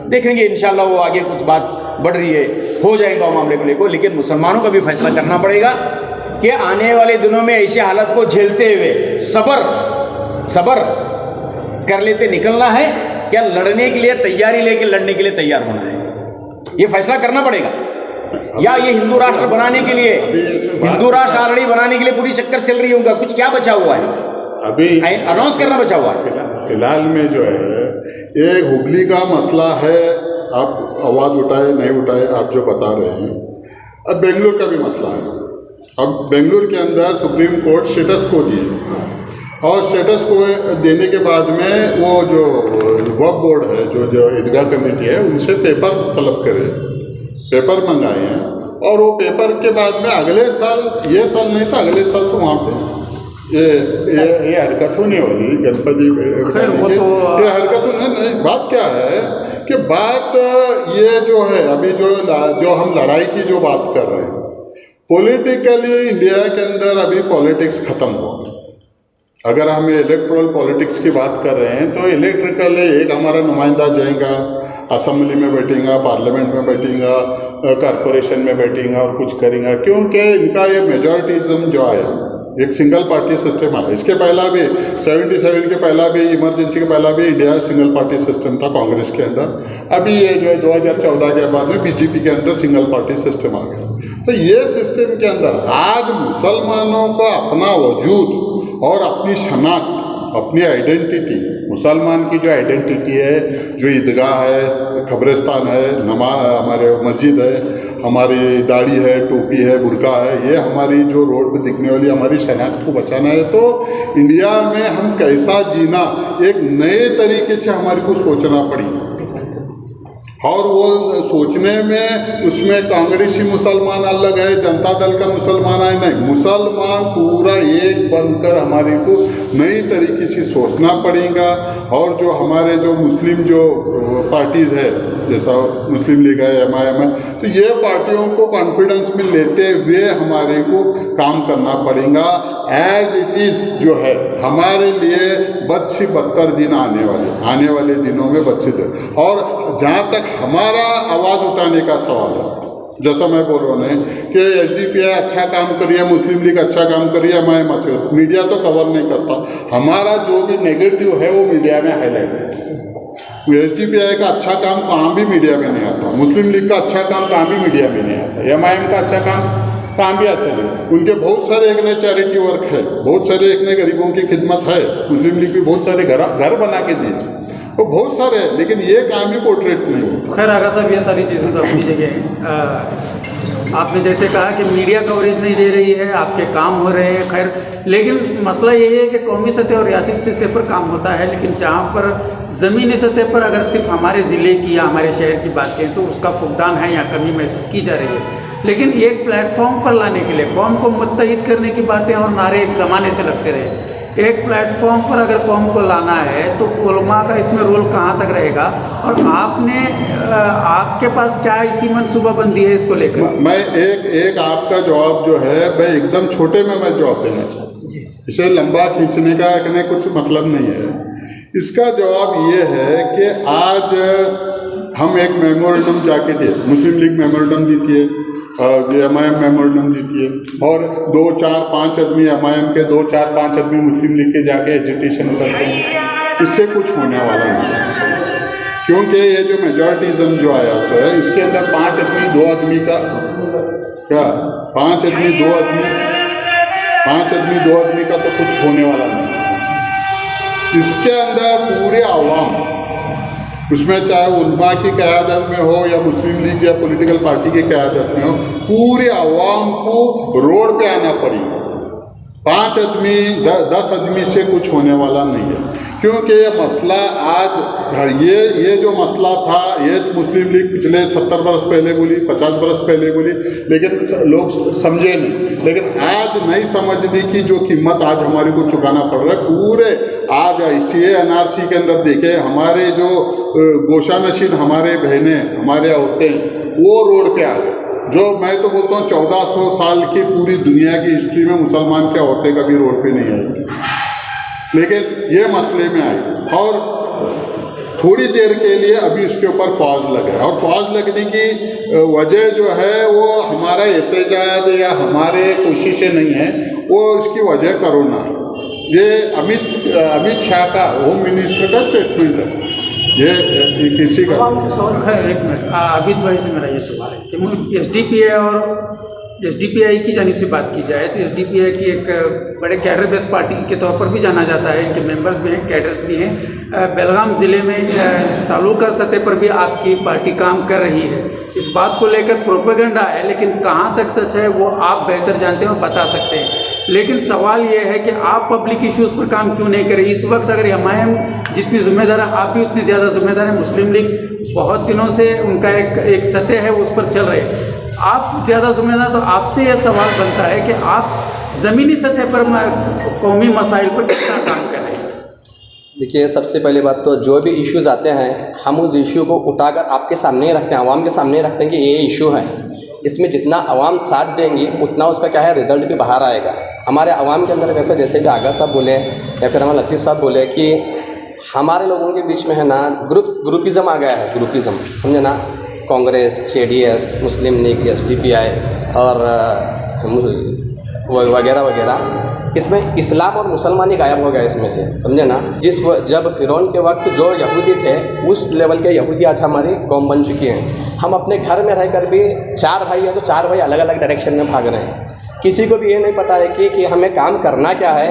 देखेंगे इंशाल्लाह वो आगे कुछ बात बढ़ रही है, हो जाएगा मामले को लेकर। लेकिन मुसलमानों का भी फैसला करना पड़ेगा कि आने वाले दिनों में ऐसी हालत को झेलते हुए सबर कर लेते निकलना है, क्या लड़ने के लिए तैयारी लेके लड़ने के लिए तैयार होना है, ये फैसला करना पड़ेगा। या ये हिंदू राष्ट्र बनाने के लिए, हिंदू राष्ट्र ऑलरेडी बनाने के लिए पूरी चक्कर चल रही होगा, कुछ क्या बचा हुआ है, अभी अनाउंस करना बचा हुआ है। फिलहाल में जो है ये हुबली का मसला है, आप आवाज़ उठाए नहीं उठाए आप जो बता रहे हैं। अब बेंगलुरु का भी मसला है। अब बेंगलुरु के अंदर सुप्रीम कोर्ट स्टेटस को दिए, और स्टेटस को देने के बाद में वो जो वक्फ बोर्ड है, जो ईदगाह कमेटी है, उनसे पेपर तलब करे, पेपर मंगाए हैं। और वो पेपर के बाद में अगले साल, ये साल नहीं था अगले साल, तो वहाँ पे ये हरकतों नहीं होगी गणपति ये हरकतों नहीं। बात क्या है कि बात ये जो है अभी जो हम लड़ाई की जो बात कर रहे हैं, पॉलिटिकली इंडिया के अंदर अभी पॉलिटिक्स ख़त्म हो गई। अगर हम इलेक्ट्रल पॉलिटिक्स की बात कर रहे हैं तो इलेक्ट्रिकल एक हमारा नुमाइंदा जाएगा, असेंबली में बैठेगा, पार्लियामेंट में बैठेगा, कॉरपोरेशन में बैठेगा और कुछ करेगा, क्योंकि इनका ये मेजॉरिटिज्म जो आया, एक सिंगल पार्टी सिस्टम आया। इसके पहला भी 77 के पहला भी, इमरजेंसी के पहला भी इंडिया सिंगल पार्टी सिस्टम था कांग्रेस के अंदर। अभी ये जो है 2014 के बाद में बीजेपी के अंदर सिंगल पार्टी सिस्टम आ गया। तो ये सिस्टम के अंदर आज मुसलमानों का अपना वजूद और अपनी शनाख्त, अपनी आइडेंटिटी मुसलमान की जो आइडेंटिटी है, जो ईदगाह है, कब्रिस्तान है, हमारे मस्जिद है, हमारी दाढ़ी है, टोपी है, बुर्का है, ये हमारी जो रोड पे दिखने वाली हमारी शनाख्त को बचाना है। तो इंडिया में हम कैसा जीना, एक नए तरीके से हमारे को सोचना पड़ेगा। और वो सोचने में उसमें कांग्रेसी मुसलमान अलग है, जनता दल का मुसलमान है, नहीं, मुसलमान पूरा एक बनकर हमारे को नई तरीके से सोचना पड़ेगा। और जो हमारे जो मुस्लिम जो पार्टीज़ है, जैसा मुस्लिम लीग है, MIM है, तो ये पार्टियों को कॉन्फिडेंस में लेते हुए हमारे को काम करना पड़ेगा। एज इट इज़ जो है हमारे लिए बद से बदतर दिन आने वाले दिनों में बद से। और जहाँ तक हमारा आवाज़ उठाने का सवाल है, जैसा मैं बोल रहा हूँ कि SDPI अच्छा काम कर रही है, मुस्लिम लीग अच्छा काम कर रही है, MIM अच्छा, मीडिया तो कवर नहीं करता। हमारा जो भी नेगेटिव है वो मीडिया में हाईलाइट है। SDPI का अच्छा काम कहाँ भी मीडिया में नहीं आता, मुस्लिम लीग का अच्छा काम कहाँ भी मीडिया में नहीं आता, MIM का अच्छा काम कहाँ भी अच्छा नहीं। उनके बहुत सारे एक नए चैरिटी वर्क है, बहुत सारे एक नए गरीबों की खिदमत है। मुस्लिम लीग भी बहुत सारे घर बना के दिए, वो बहुत सारे हैं, लेकिन ये काम ही पोर्ट्रेट नहीं होता। खैर आगा साहब, ये सारी चीज़ें तो अपनी जगह हैं। आपने जैसे कहा कि मीडिया कवरेज नहीं दे रही है, आपके काम हो रहे हैं, खैर, लेकिन मसला यही है कि कौमी सतह और रियासती सतह पर काम होता है, लेकिन जहाँ पर ज़मीनी सतह पर अगर सिर्फ हमारे ज़िले की या हमारे शहर की बात करें तो उसका फुकदान है या कमी महसूस की जा रही है। लेकिन एक प्लेटफॉर्म पर लाने के लिए कौम को मुत्तहिद करने की बातें और नारे एक ज़माने से लगते रहे। एक प्लेटफॉर्म पर अगर कौम को लाना है तो उलमा का इसमें रोल कहाँ तक रहेगा, और आपके पास क्या इसी मनसूबाबंदी है इसको लेकर? मैं एक आपका जवाब जो है मैं एकदम छोटे में मैं जवाब देना चाहता हूँ, इसे लंबा खींचने का कुछ मतलब नहीं है। इसका जवाब ये है कि आज हम एक मेमोरेंडम जाके दिए, मुस्लिम लीग मेमोरेंडम देती है, MIM मेमोरेंडम देती है, और 2, 4, 5 आदमी MIM के, 2, 4, 5 आदमी मुस्लिम लीग के जाके एजिटेशन करते हैं। इससे कुछ होने वाला नहीं है, क्योंकि ये जो मेजॉरिटीज़म जो आया है इसके अंदर 5 आदमी 2 आदमी का क्या 5 आदमी 2 आदमी का तो कुछ होने वाला नहीं। इसके अंदर पूरे आवाम, उसमें चाहे उलमा की क़यादत में हो या मुस्लिम लीग या पॉलिटिकल पार्टी की क़यादत में हो, पूरे आवाम को रोड पे आना पड़ेगा। 5 आदमी 10 आदमी से कुछ होने वाला नहीं है, क्योंकि ये मसला आज ये जो मसला था ये मुस्लिम लीग पिछले 70 बरस पहले बोली, 50 बरस पहले बोली, लेकिन लोग समझे नहीं। लेकिन आज नहीं समझने की जो कीमत आज हमारे को चुकाना पड़ रहा है, पूरे आज ICA NRC के अंदर देखे हमारे जो गोशा नशीन हमारे बहनें, हमारे औरतें वो रोड पे आ गए। जो मैं तो बोलता हूँ 1400 साल की पूरी दुनिया की हिस्ट्री में मुसलमान की औरतें कभी रोड पे नहीं आएंगी, लेकिन ये मसले में आई और थोड़ी देर के लिए अभी इसके ऊपर पॉज लगा है। और पॉज लगने की वजह जो है वो हमारा एहतजाज या हमारे कोशिशें नहीं है, वो इसकी वजह कोरोना है। ये अमित शाह का होम मिनिस्टर का स्टेटमेंट है, ये किसी का खैर एक मिनट, आबिद भाई से मेरा ये सवाल है कि SDPI और SDPI की जानिब से बात की जाए तो SDPI की एक बड़े कैडर बेस्ड पार्टी के तौर पर भी जाना जाता है, इनके मेंबर्स भी हैं, कैडर्स भी हैं। बेलगाम ज़िले में तालुका सतह पर भी आपकी पार्टी काम कर रही है। इस बात को लेकर प्रोपेगेंडा है, लेकिन कहाँ तक सच है वो आप बेहतर जानते हैं और बता सकते हैं। लेकिन सवाल ये है कि आप पब्लिक इश्यूज़ पर काम क्यों नहीं करें? इस वक्त अगर MIM जितनी जिम्मेदार है, आप भी उतनी ज़्यादा जिम्मेदार है। मुस्लिम लीग बहुत दिनों से उनका एक सतह है वो उस पर चल रहे हैं, आप ज़्यादा जिम्मेदार। तो आपसे यह सवाल बनता है कि आप ज़मीनी सतह पर कौमी मसाइल पर कितना काम कर रहे हैं? देखिए, सबसे पहली बात तो जो भी इश्यूज़ आते हैं हम उस इशू को उठाकर आपके सामने रखते हैं, आवाम के सामने रखते हैं कि ये इशू है। इसमें जितना आवाम साथ देंगी उतना उसका क्या है रिज़ल्ट भी बाहर आएगा। हमारे आवाम के अंदर वैसे जैसे भी आगा साहब बोले या फिर हमारे लतीफ़ साहब बोले कि हमारे लोगों के बीच में है ना ग्रुपिज़म आ गया है, ग्रुपिज़म समझे ना, कांग्रेस, JDS, मुस्लिम लीग, SDPI और वगैरह वगैरह। इसमें इस्लाम और मुसलमानी गायब हो गया इसमें से, समझे ना। जब फ़िरौन के वक्त जो यहूदी थे उस लेवल के यहूदी आज हमारी कौम बन चुकी हैं। हम अपने घर में रहकर भी 4 भाई है तो 4 भाई अलग अलग डायरेक्शन में भाग रहे हैं। किसी को भी ये नहीं पता है कि हमें काम करना क्या है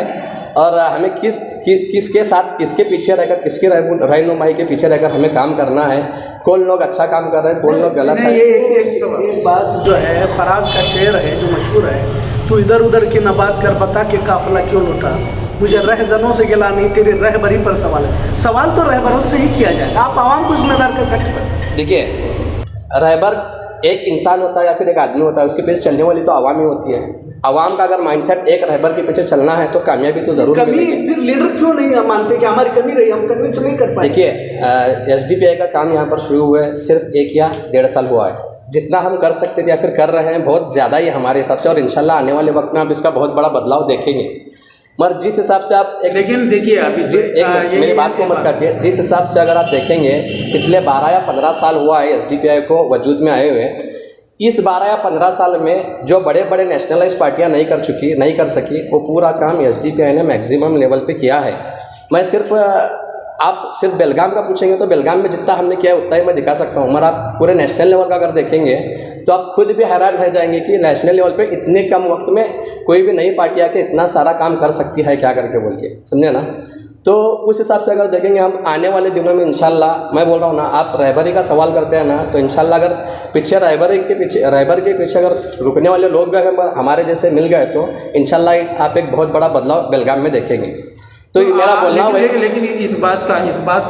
और हमें किसके साथ, किसके पीछे रहकर, किसकी रहनुमाई के पीछे रहकर हमें काम करना है, कौन लोग अच्छा काम कर रहे हैं, कौन लोग गलत है। एक बात जो है, फराज का शेर है जो मशहूर है, तू इधर उधर की न बात कर, बता कि काफिला क्यों लौटा, मुझे रहजनों से गिला नहीं, तेरी रहबरी पर सवाल है। सवाल तो रहबरों से ही किया जाए, आप आवाम को जिम्मेदार कर सकते हैं। देखिए, रहबर एक इंसान होता है या फिर एक आदमी होता है, उसके पीछे चलने वाली तो आवाम ही होती है। आवाम का अगर माइंडसेट एक रहबर के पीछे चलना है तो कामयाबी तो ज़रूर मिलेगी। फिर लीडर क्यों नहीं मानते कि हमारी कमी रही, हम कन्विंस नहीं कर पाए? देखिए, SDPI का काम यहाँ पर शुरू हुए सिर्फ 1 या 1.5 साल हुआ है। जितना हम कर सकते थे या फिर कर रहे हैं बहुत ज़्यादा ही हमारे हिसाब से, और इंशाल्लाह आने वाले वक्त में आप इसका बहुत बड़ा बदलाव देखेंगे। मगर जिस हिसाब से आप लेकिन देखिए अभी मेरी बात को मत काटिए, जिस हिसाब से अगर आप देखेंगे पिछले 12 या 15 साल हुआ है SDPI को वजूद में आए हुए, इस 12 या 15 साल में जो बड़े बड़े नेशनलाइज पार्टियां नहीं कर सकी, वो पूरा काम SDPI ने मैक्सिमम लेवल पे किया है। मैं सिर्फ आप सिर्फ बेलगाम का पूछेंगे तो बेलगाम में जितना हमने किया उतना ही मैं दिखा सकता हूँ, मगर आप पूरे नेशनल लेवल का अगर देखेंगे तो आप खुद भी हैरान रह जाएंगे कि नेशनल लेवल पे इतने कम वक्त में कोई भी नई पार्टी आके इतना सारा काम कर सकती है क्या करके बोलिए, समझे ना। तो उस हिसाब से अगर देखेंगे हम आने वाले दिनों में इंशाल्लाह, मैं बोल रहा हूँ ना, आप रहबरी का सवाल करते हैं ना, तो इंशाल्लाह अगर पीछे रहबर के पीछे अगर रुकने वाले लोग भी अगर हमारे जैसे मिल गए तो इंशाल्लाह आप एक बहुत बड़ा बदलाव बेलगाम में देखेंगे। तो मेरा बोलना है, लेकिन इस बात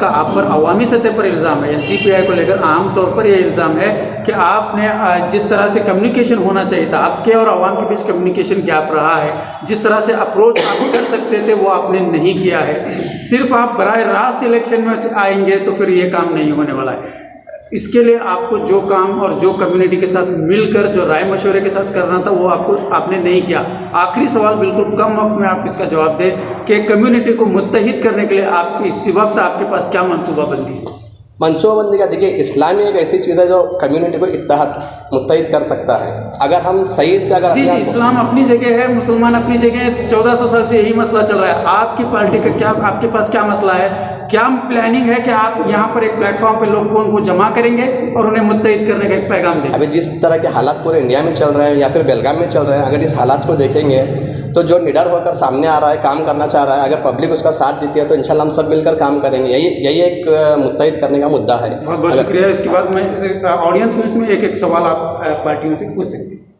का आप पर अवामी सतह पर इल्ज़ाम है, SDPI को लेकर आम तौर पर यह इल्ज़ाम है कि आपने जिस तरह से कम्युनिकेशन होना चाहिए था, आपके और अवाम के बीच कम्युनिकेशन गैप रहा है, जिस तरह से अप्रोच आप कर सकते थे वो आपने नहीं किया है। सिर्फ आप बराह रास्त इलेक्शन में आएंगे तो फिर ये काम नहीं होने वाला है। इसके लिए आपको जो काम और जो कम्युनिटी के साथ मिलकर जो राय मशवरे के साथ करना था वो आपने नहीं किया। आखिरी सवाल बिल्कुल कम वक्त में आप इसका जवाब दें कि कम्युनिटी को मुत्तहिद करने के लिए आप इस वक्त आपके पास क्या मनसूबाबंदी है? मनसूबाबंदी का देखिए, इस्लामी एक ऐसी चीज़ है जो कम्युनिटी को मुत्तहिद कर सकता है अगर हम सही से अगर जी इस्लाम अपनी जगह है, मुसलमान अपनी जगह है, 1400 साल से यही मसला चल रहा है। आपकी पार्टी का क्या, आपके पास क्या मसला है, क्या प्लानिंग है कि आप यहाँ पर एक प्लेटफॉर्म पर लोगों को जमा करेंगे और उन्हें मुत्तहिद करने का एक पैगाम देंगे? अभी जिस तरह के हालात पूरे इंडिया में चल रहे हैं या फिर बेलगाम में चल रहे हैं, अगर इस हालात को देखेंगे तो जो निडर होकर सामने आ रहा है, काम करना चाह रहा है, अगर पब्लिक उसका साथ देती है तो इंशाल्लाह हम सब मिलकर काम करेंगे। यही एक मुत्तहिद करने का मुद्दा है। बहुत बहुत शुक्रिया। इसके बाद मैं ऑडियंस में इसमें एक सवाल आप पार्टियों से पूछ सकते हैं।